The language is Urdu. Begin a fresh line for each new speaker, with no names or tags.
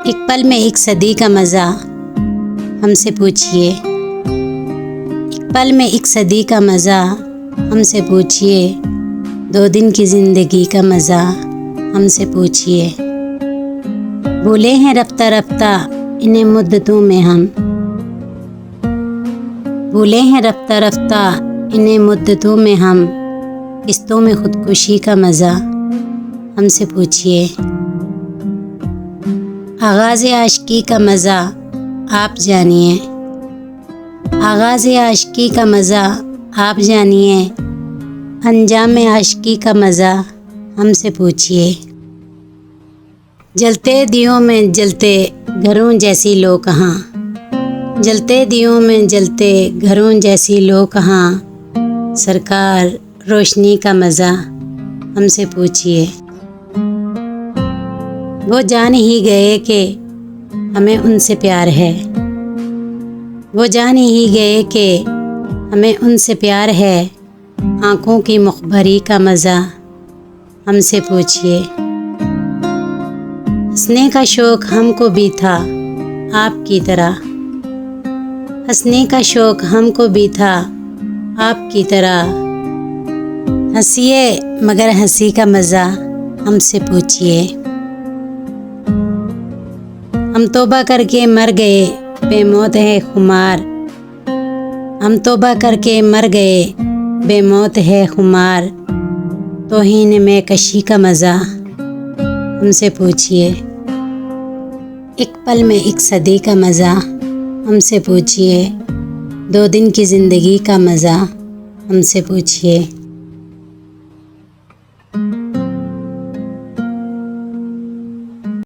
ایک پل میں ایک صدی کا مزہ ہم سے پوچھئے، ایک پل میں ایک صدی کا مزہ ہم سے پوچھئے، 2 دن کی زندگی کا مزہ ہم سے پوچھئے۔ بھولے ہیں رفتہ رفتہ انہیں مدتوں میں ہم، بھولے ہیں رفتہ رفتہ انہیں مدتوں میں ہم، قسطوں میں خودکشی کا مزہ ہم سے پوچھئے۔ آغاز عاشقی کا مزہ آپ جانیے، آغاز عاشقی کا مزہ آپ جانیے، انجام عاشقی کا مزہ ہم سے پوچھئے۔ جلتے دیوں میں جلتے گھروں جیسی لو کہاں، جلتے دیوں میں جلتے گھروں جیسی لو کہاں، سرکار روشنی کا مزہ ہم سے پوچھئے۔ وہ جان ہی گئے کہ ہمیں ان سے پیار ہے، وہ جان ہی گئے کہ ہمیں ان سے پیار ہے، آنکھوں کی مخبری کا مزہ ہم سے پوچھئے۔ ہنسنے کا شوق ہم کو بھی تھا آپ کی طرح، ہنسنے کا شوق ہم کو بھی تھا آپ کی طرح، ہنسیے مگر ہنسی کا مزہ ہم سے پوچھئے۔ ہم توبہ کر کے مر گئے بے موت ہے خمار، ہم توبہ کر کے مر گئے بے موت ہے خمار، توہین میں کشی کا مزہ ہم سے پوچھئے۔ ایک پل میں ایک صدی کا مزہ ہم سے پوچھئے، 2 دن کی زندگی کا مزہ ہم سے پوچھئے۔